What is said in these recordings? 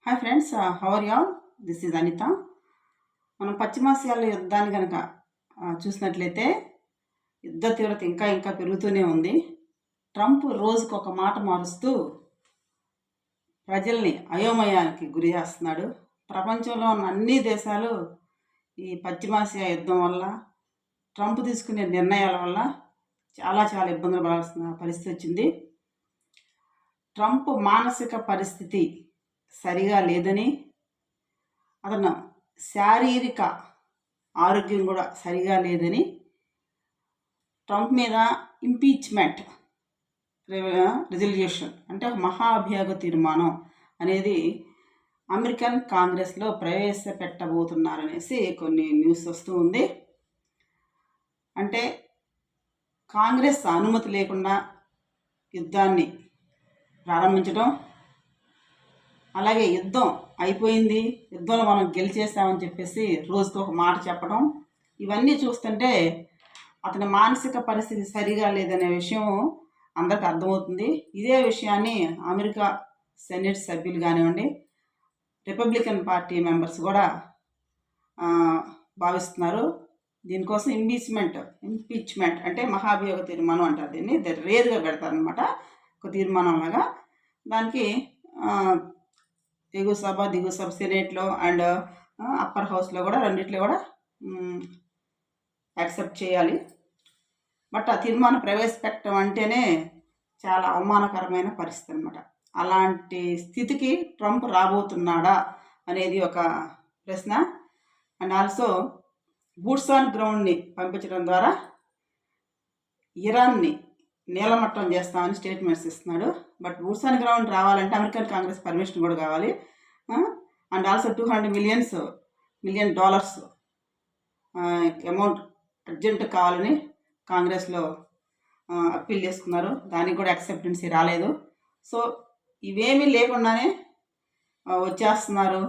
Hi friends, how are you? This is Anitha. మనం పశ్చిమాసియాలో యుద్ధాన్ని కనుక చూసినట్లయితే యుద్ధ తీవ్రత ఇంకా ఇంకా పెరుగుతూనే ఉంది. ట్రంప్ రోజుకు ఒక మాట మారుస్తూ ప్రజల్ని అయోమయానికి గురి చేస్తున్నాడు. ప్రపంచంలో ఉన్న అన్ని దేశాలు ఈ పశ్చిమాసియా యుద్ధం వల్ల, ట్రంప్ తీసుకునే నిర్ణయాల వల్ల చాలా చాలా ఇబ్బందులు పడాల్సిన పరిస్థితి వచ్చింది. ట్రంప్ మానసిక పరిస్థితి సరిగా లేదని, అతను శారీరక ఆరోగ్యం కూడా సరిగా లేదని ట్రంప్ మీద ఇంపీచ్మెంట్ రిజల్యూషన్ అంటే మహాభియోగ తీర్మానం అనేది అమెరికన్ కాంగ్రెస్లో ప్రవేశపెట్టబోతున్నారనేసి కొన్ని న్యూస్ వస్తూ ఉంది. అంటే కాంగ్రెస్ అనుమతి లేకుండా యుద్ధాన్ని ప్రారంభించడం, అలాగే యుద్ధం అయిపోయింది, యుద్ధంలో మనం గెలిచేసామని చెప్పేసి రోజుకు ఒక మాట చెప్పడం, ఇవన్నీ చూస్తుంటే అతని మానసిక పరిస్థితి సరిగా లేదనే విషయం అందరికి అర్థమవుతుంది. ఇదే విషయాన్ని అమెరికా సెనెట్ సభ్యులు కానివ్వండి, రిపబ్లికన్ పార్టీ మెంబర్స్ కూడా భావిస్తున్నారు. దీనికోసం ఇంపీచ్మెంట్ అంటే మహాభియోగ తీర్మానం అంటారు. దీన్ని రేరుగా పెడతారనమాట, ఒక తీర్మానం లాగా. దానికి ఎగువ సభ దిగువ సభ సెనేట్లో అండ్ అప్పర్ హౌస్లో కూడా రెండిట్లో కూడా యాక్సెప్ట్ చేయాలి. బట్ ఆ తీర్మానం ప్రవేశపెట్టడం అంటేనే చాలా అవమానకరమైన పరిస్థితి అనమాట. అలాంటి స్థితికి ట్రంప్ రాబోతున్నాడా అనేది ఒక ప్రశ్న. అండ్ ఆల్సో బూట్స్ ఆన్ గ్రౌండ్ని పంపించడం ద్వారా ఇరాన్ని నీలమట్టం చేస్తామని స్టేట్మెంట్స్ ఇస్తున్నాడు. బట్ బూట్స్ ఆన్ గ్రౌండ్ రావాలంటే అమెరికన్ కాంగ్రెస్ పర్మిషన్ కూడా కావాలి. And also $200 million amount urgent కావాలని కాంగ్రెస్లో అప్పీల్ చేసుకున్నారు. దానికి కూడా యాక్సెప్టెన్సీ రాలేదు. సో ఇవేమీ లేకుండానే వచ్చేస్తున్నారు,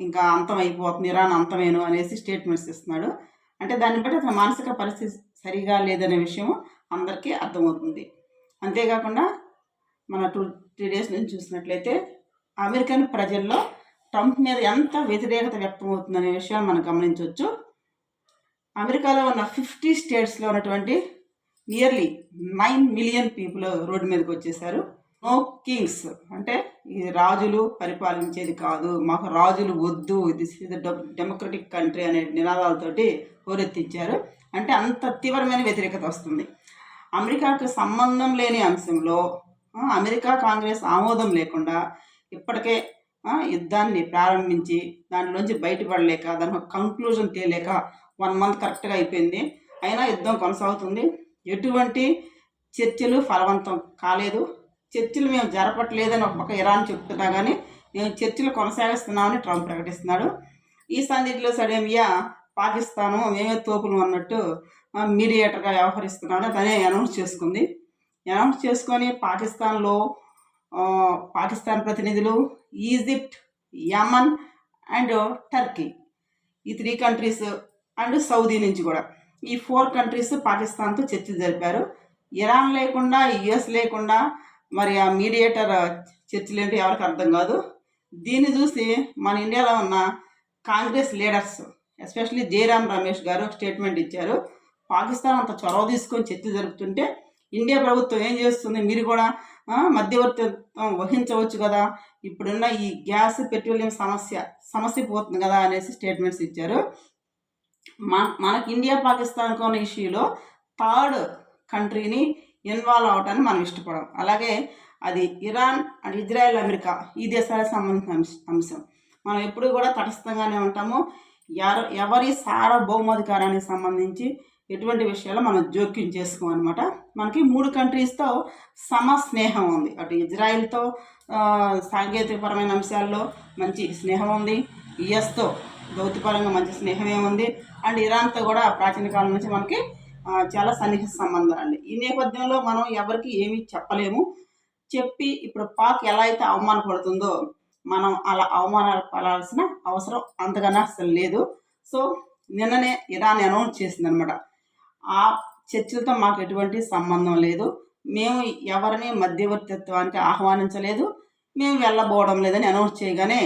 ఇంకా అంతం అయిపోతుంది, ఇరాన్ అంతమేను అనేసి స్టేట్మెంట్స్ ఇస్తున్నాడు. అంటే దాన్ని బట్టి అతని మానసిక పరిస్థితి సరిగా లేదనే విషయం అందరికీ అర్థమవుతుంది. అంతేకాకుండా మన 2-3 డేస్ నుంచి చూసినట్లయితే అమెరికన్ ప్రజల్లో ట్రంప్ మీద ఎంత వ్యతిరేకత వ్యక్తమవుతుందనే విషయాన్ని మనం గమనించవచ్చు. అమెరికాలో ఉన్న 50 స్టేట్స్లో ఉన్నటువంటి నియర్లీ 9 మిలియన్ పీపుల్ రోడ్డు మీదకి వచ్చేసారు. నో కింగ్స్ అంటే ఈ రాజులు పరిపాలించేది కాదు, మాకు రాజులు వద్దు, this is the democratic country అనే నినాదాలతోటి హోరెత్తించారు. అంటే అంత తీవ్రమైన వ్యతిరేకత వస్తుంది. అమెరికాకు సంబంధం లేని అంశంలో అమెరికా కాంగ్రెస్ ఆమోదం లేకుండా ఇప్పటికే యుద్ధాన్ని ప్రారంభించి దాంట్లోంచి బయటపడలేక, దానికి కంక్లూజన్ తేలేక 1 మంత్ కరెక్ట్గా అయిపోయింది. అయినా యుద్ధం కొనసాగుతుంది. ఎటువంటి చర్చలు ఫలవంతం కాలేదు. చర్చలు మేము జరపట్లేదని ఒక పక్క ఇరాన్ చెప్తున్నా కానీ మేము చర్చలు కొనసాగిస్తున్నామని ట్రంప్ ప్రకటిస్తున్నాడు. ఈ సందర్భంలో సడేమియా పాకిస్తాను మేమే తోపులు అన్నట్టు మీడియేటర్గా వ్యవహరిస్తున్నామని తనే అనౌన్స్ చేసుకొని పాకిస్తాన్ ప్రతినిధులు, ఈజిప్ట్, యమన్ అండ్ టర్కీ, ఈ 3 కంట్రీస్ అండ్ సౌదీ నుంచి కూడా ఈ 4 కంట్రీస్ పాకిస్తాన్తో చర్చలు జరిపారు. ఇరాన్ లేకుండా, యుఎస్ లేకుండా మరి ఆ మీడియేటర్ చర్చలు ఏంటి ఎవరికి అర్థం కాదు. దీన్ని చూసి మన ఇండియాలో ఉన్న కాంగ్రెస్ లీడర్స్, ఎస్పెషల్లీ జయరాం రమేష్ గారు స్టేట్మెంట్ ఇచ్చారు. పాకిస్తాన్ అంత చొరవ తీసుకొని చర్చలు జరుపుతుంటే ఇండియా ప్రభుత్వం ఏం చేస్తుంది, మీరు కూడా మధ్యవర్తిత్వం వహించవచ్చు కదా, ఇప్పుడున్న ఈ గ్యాస్ పెట్రోలియం సమస్య పోతుంది కదా అనేసి స్టేట్మెంట్స్ ఇచ్చారు. మనకి ఇండియా పాకిస్తాన్కు ఉన్న ఇష్యూలో 3rd కంట్రీని ఇన్వాల్వ్ అవటాన్ని మనం ఇష్టపడం. అలాగే అది ఇరాన్ అండ్ ఇజ్రాయెల్, అమెరికా ఈ దేశాలకు సంబంధించిన అంశం. మనం ఎప్పుడు కూడా తటస్థంగానే ఉంటాము. ఎవరి సార్వభౌమాధికారానికి సంబంధించి ఎటువంటి విషయాల్లో మనం జోక్యం చేసుకోమన్నమాట. మనకి 3 కంట్రీస్తో స్నేహం ఉంది. అటు ఇజ్రాయెల్తో సాంకేతికపరమైన అంశాల్లో మంచి స్నేహం ఉంది, యుఎస్తో దౌత్యపరంగా మంచి స్నేహమే ఉంది, అండ్ ఇరాన్తో కూడా ప్రాచీన కాలం నుంచి మనకి చాలా సన్నిహిత సంబంధాలు. ఈ నేపథ్యంలో మనం ఎవరికి ఏమీ చెప్పలేము. చెప్పి ఇప్పుడు పాక్ ఎలా అయితే అవమానపడుతుందో మనం అలా అవమానాలు పడాల్సిన అవసరం అంతగానే అసలు లేదు. సో నిన్ననే ఇరాన్ అనౌన్స్ చేసిందనమాట, ఆ చర్చలతో మాకు ఎటువంటి సంబంధం లేదు, మేము ఎవరిని మధ్యవర్తిత్వానికి ఆహ్వానించలేదు, మేము వెళ్ళబోవడం లేదని అనౌన్స్ చేయగానే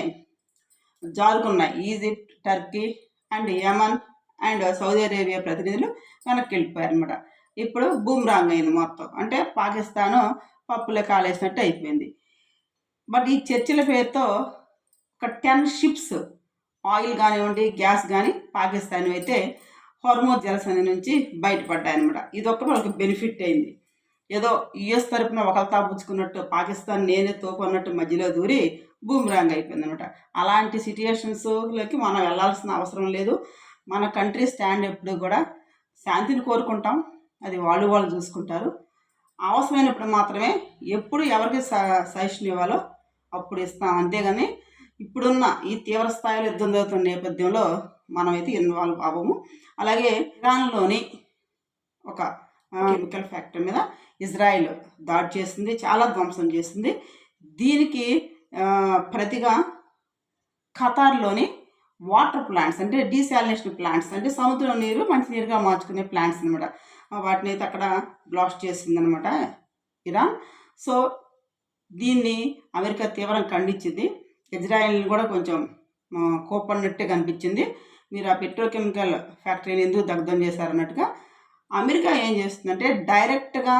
జారుకున్నాయి. Egypt, Turkey and Yemen and Saudi Arabia ప్రతినిధులు వెనక్కి వెళ్ళిపోయారనమాట. ఇప్పుడు బూమ్రాంగ్ అయింది మొత్తం. అంటే పాకిస్తాను పప్పులో కాలేసినట్టు అయిపోయింది. బట్ ఈ చర్చల పేరుతో ఒక 10 షిప్స్ ఆయిల్ కానివ్వండి, గ్యాస్ కానీ పాకిస్తాన్ అయితే హోర్ముజ్ జలసంధి నుంచి బయటపడ్డాయన్నమాట. ఇది ఒక్క వాళ్ళకి బెనిఫిట్ అయింది. ఏదో యుఎస్ తరపున ఒకరు తాపుచ్చుకున్నట్టు పాకిస్తాన్ నేనే తోపు అన్నట్టు మధ్యలో దూరి బూమ్రాంగ్ అయిపోయింది అనమాట. అలాంటి సిచ్యుయేషన్స్లోకి మనం వెళ్ళాల్సిన అవసరం లేదు. మన కంట్రీ స్టాండ్ ఎప్పుడు కూడా శాంతిని కోరుకుంటాం, అది వాళ్ళు చూసుకుంటారు. అవసరమైనప్పుడు మాత్రమే ఎప్పుడు ఎవరికి సజెషన్ ఇవ్వాలో అప్పుడు ఇస్తాం, అంతేగాని ఇప్పుడున్న ఈ తీవ్ర స్థాయిలో యుద్ధం జరుగుతున్న నేపథ్యంలో మనమైతే ఇన్వాల్వ్ అవ్వము. అలాగే ఇరాన్లోని ఒక కెమికల్ ఫ్యాక్టరీ మీద ఇజ్రాయిల్ దాడి చేసింది, చాలా ధ్వంసం చేసింది. దీనికి ప్రతిగా ఖతార్లోని వాటర్ ప్లాంట్స్ అంటే డీసాలినేషన్ ప్లాంట్స్ అంటే సముద్రం నీరు మంచినీరుగా మార్చుకునే ప్లాంట్స్ అనమాట, వాటిని అయితే అక్కడ బ్లాస్ట్ చేసిందనమాట ఇరాన్. సో దీన్ని అమెరికా తీవ్రంగా ఖండించింది. ఇజ్రాయెల్ని కూడా కొంచెం కోపడినట్టే కనిపించింది. మీరు ఆ పెట్రోకెమికల్ ఫ్యాక్టరీని ఎందుకు దగ్ధం చేశారన్నట్టుగా. అమెరికా ఏం చేస్తుందంటే డైరెక్ట్గా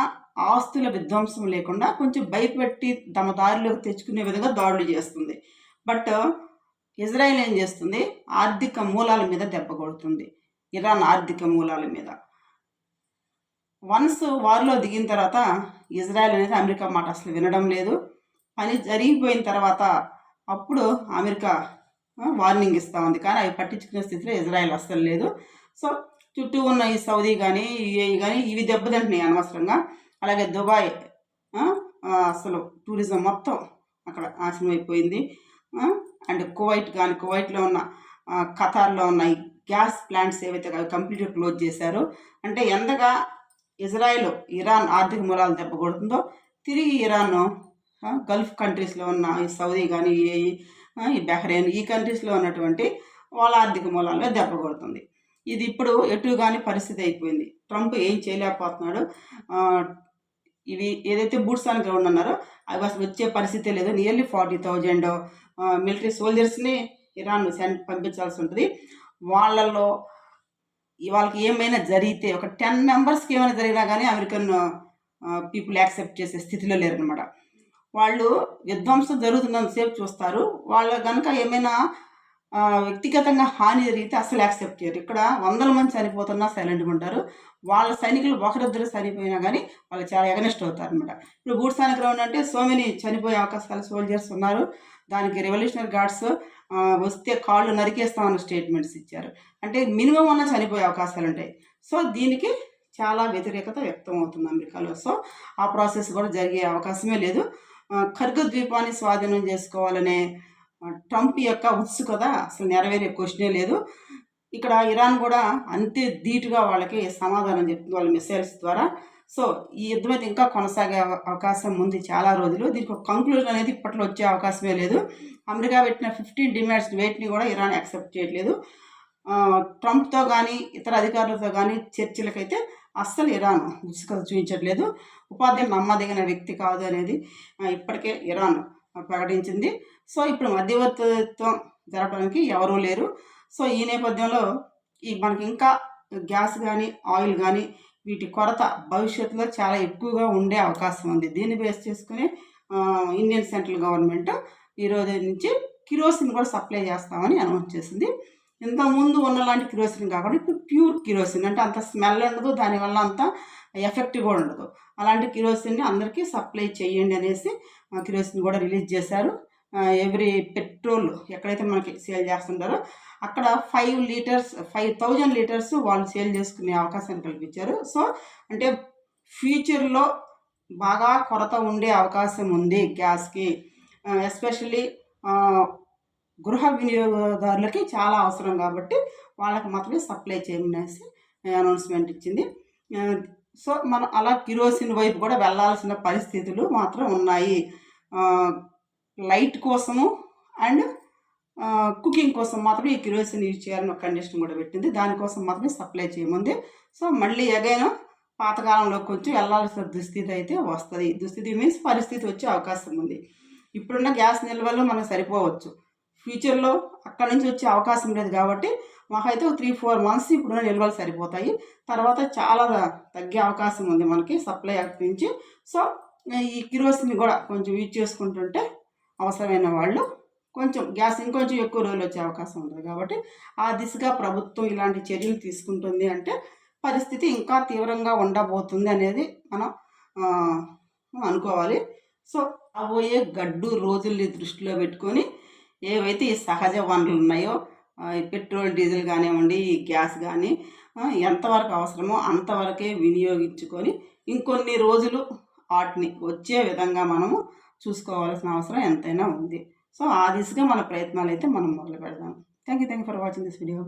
ఆస్తుల విధ్వంసం లేకుండా కొంచెం భయపెట్టి తమ దారిలోకి తెచ్చుకునే విధంగా దాడులు చేస్తుంది. బట్ ఇజ్రాయెల్ ఏం చేస్తుంది, ఆర్థిక మూలాల మీద దెబ్బ కొడుతుంది, ఇరాన్ ఆర్థిక మూలాల మీద. వన్స్ వార్లో దిగిన తర్వాత ఇజ్రాయెల్ అనేది అమెరికా మాట అసలు వినడం లేదు. పని జరిగిపోయిన తర్వాత అప్పుడు అమెరికా వార్నింగ్ ఇస్తూ ఉంది, కానీ అవి పట్టించుకునే స్థితిలో ఇజ్రాయెల్ అస్సలు లేదు. సో చుట్టూ ఉన్న ఈ సౌదీ కానీ యుఏఈ కానీ ఇవి దెబ్బతింటున్నాయి అనవసరంగా. అలాగే దుబాయ్ అసలు టూరిజం మొత్తం అక్కడ నాశనం అయిపోయింది. అండ్ కువైట్ కానీ, కువైట్లో ఉన్న ఖతార్లో ఉన్న ఈ గ్యాస్ ప్లాంట్స్ ఏవైతే అవి కంప్లీట్గా క్లోజ్ చేశారో. అంటే ఎంతగా ఇజ్రాయెల్ ఇరాన్ ఆర్థిక మూలాలు దెబ్బ కొడుతుందో తిరిగి ఇరాన్ గల్ఫ్ కంట్రీస్లో ఉన్న ఈ సౌదీ కానీ యుఏఈ, ఈ బహ్రెయిన్, ఈ కంట్రీస్లో ఉన్నటువంటి వాళ్ళ ఆర్థిక మూలాలుగా దెబ్బ కొడుతుంది. ఇది ఇప్పుడు ఎటు కానీ పరిస్థితి అయిపోయింది. ట్రంప్ ఏం చేయలేకపోతున్నాడు. ఇవి ఏదైతే బూట్స్ ఆన్ గ్రౌండ్ అన్నారో అవి అసలు వచ్చే పరిస్థితే లేదు. నియర్లీ 40,000 మిలిటరీ సోల్జర్స్ని ఇరాన్ పంపించాల్సి ఉంటుంది. వాళ్ళల్లో వాళ్ళకి ఏమైనా జరిగితే ఒక 10 మెంబర్స్కి ఏమైనా జరిగినా కానీ అమెరికన్ పీపుల్ యాక్సెప్ట్ చేసే స్థితిలో లేరనమాట. వాళ్ళు విధ్వంసం జరుగుతున్నంతసేపు చూస్తారు. వాళ్ళు కనుక ఏమైనా వ్యక్తిగతంగా హాని జరిగితే అసలు యాక్సెప్ట్ చేయరు. ఇక్కడ 100 మంది చనిపోతున్నా సైలెంట్గా ఉంటారు. వాళ్ళ సైనికులు ఒకరిద్దరు చనిపోయినా కానీ వాళ్ళు చాలా ఎగనెస్ట్ అవుతారు అనమాట. ఇప్పుడు బూట్స్ ఆన్ గ్రౌండ్ అంటే సో మెనీ చనిపోయే అవకాశాలు సోల్జర్స్ ఉన్నారు. దానికి రెవల్యూషనరీ గార్డ్స్ వస్తే కాళ్ళు నరికేస్తామన్న స్టేట్మెంట్స్ ఇచ్చారు. అంటే మినిమం అన్న చనిపోయే అవకాశాలు ఉంటాయి. సో దీనికి చాలా వ్యతిరేకత వ్యక్తం అవుతుంది అమెరికాలో. సో ఆ ప్రాసెస్ కూడా జరిగే అవకాశమే లేదు. ఖర్గు ద్వీపాన్ని స్వాధీనం చేసుకోవాలనే ట్రంప్ యొక్క ఉత్సుకత అసలు నెరవేరే క్వశ్చనే లేదు. ఇక్కడ ఇరాన్ కూడా అంతే ధీటుగా వాళ్ళకి సమాధానం చెప్తుంది వాళ్ళ మిసైల్స్ ద్వారా. సో ఈ యుద్ధం అయితే ఇంకా కొనసాగే అవకాశం ఉంది చాలా రోజులు. దీనికి ఒక కంక్లూజన్ అనేది ఇప్పట్లో వచ్చే అవకాశమే లేదు. అమెరికా పెట్టిన 15 డిమాండ్స్ వెయిట్ని కూడా ఇరాన్ యాక్సెప్ట్ చేయట్లేదు. ట్రంప్తో కానీ ఇతర అధికారులతో కానీ చర్చలకైతే అస్సలు ఇరాన్ ఉత్సుకత చూపించట్లేదు. ఉపాధ్యాయులు నమ్మదగిన వ్యక్తి కాదు అనేది ఇప్పటికే ఇరాన్ ప్రకటించింది. సో ఇప్పుడు మధ్యవర్తిత్వం జరపడానికి ఎవరూ లేరు. సో ఈ నేపథ్యంలో మనకి ఇంకా గ్యాస్ కానీ ఆయిల్ కానీ వీటి కొరత భవిష్యత్తులో చాలా ఎక్కువగా ఉండే అవకాశం ఉంది. దీన్ని బేస్ చేసుకుని ఇండియన్ సెంట్రల్ గవర్నమెంట్ ఈరోజు నుంచి కిరోసిన్ కూడా సప్లై చేస్తామని అనౌన్స్ చేసింది. ఇంతకుముందు ఉన్నలాంటి కిరోసిన్ కాకుండా ఇప్పుడు ప్యూర్ కిరోసిన్, అంటే అంత స్మెల్ ఉండదు, దానివల్ల అంత ఎఫెక్ట్ కూడా ఉండదు. అలాంటి కిరోసిన్ని అందరికీ సప్లై చేయండి అనేసి కిరోసిన్ కూడా రిలీజ్ చేశారు. ఎవ్రీ పెట్రోల్ ఎక్కడైతే మనకి సేల్ చేస్తుంటారో అక్కడ 5,000 లీటర్స్ వాళ్ళు సేల్ చేసుకునే అవకాశాన్ని కల్పించారు. సో అంటే ఫ్యూచర్లో బాగా కొరత ఉండే అవకాశం ఉంది గ్యాస్కి. ఎస్పెషల్లీ గృహ వినియోగదారులకి చాలా అవసరం కాబట్టి వాళ్ళకి మాత్రమే సప్లై చేయమనేసి అనౌన్స్మెంట్ ఇచ్చింది. సో మనం అలా కిరోసిన్ వైపు కూడా వెళ్ళాల్సిన పరిస్థితులు మాత్రం ఉన్నాయి. లైట్ కోసము అండ్ కుకింగ్ కోసం మాత్రమే ఈ కిరోసిన్ యూజ్ చేయాలని ఒక కండిషన్ కూడా పెట్టింది. దానికోసం మాత్రమే సప్లై చేయమంది. సో మళ్ళీ అగైన్ పాతకాలంలో కొంచెం వెళ్ళాల్సిన దుస్థితి అయితే వస్తుంది. దుస్థితి మీన్స్ పరిస్థితి వచ్చే అవకాశం ఉంది. ఇప్పుడున్న గ్యాస్ నిల్వలు మనకు సరిపోవచ్చు. ఫ్యూచర్లో అక్కడి నుంచి వచ్చే అవకాశం లేదు కాబట్టి మాకైతే 3-4 మంత్స్ ఇప్పుడు నిల్వలు సరిపోతాయి. తర్వాత చాలా తగ్గే అవకాశం ఉంది మనకి సప్లై అటు నుంచి. సో ఈ కిరోసిన్ కూడా కొంచెం యూజ్ చేసుకుంటుంటే అవసరమైన వాళ్ళు కొంచెం గ్యాస్ ఇంకొంచెం ఎక్కువ రోజులు వచ్చే అవకాశం ఉంటుంది. కాబట్టి ఆ దిశగా ప్రభుత్వం ఇలాంటి చర్యలు తీసుకుంటుంది అంటే పరిస్థితి ఇంకా తీవ్రంగా ఉండబోతుంది అనేది మనం అనుకోవాలి. సో రాబోయే గడ్డు రోజుల్ని దృష్టిలో పెట్టుకొని ఏవైతే ఈ సహజ వనరులు ఉన్నాయో ఈ పెట్రోల్ డీజిల్ కానివ్వండి, ఈ గ్యాస్ కానీ ఎంతవరకు అవసరమో అంతవరకే వినియోగించుకొని ఇంకొన్ని రోజులు వాటిని వచ్చే విధంగా మనము చూసుకోవాల్సిన అవసరం ఎంతైనా ఉంది. సో ఆ దిశగా మన ప్రయత్నాలు అయితే మనం మొదలు పెడదాం. Thank you for watching this video.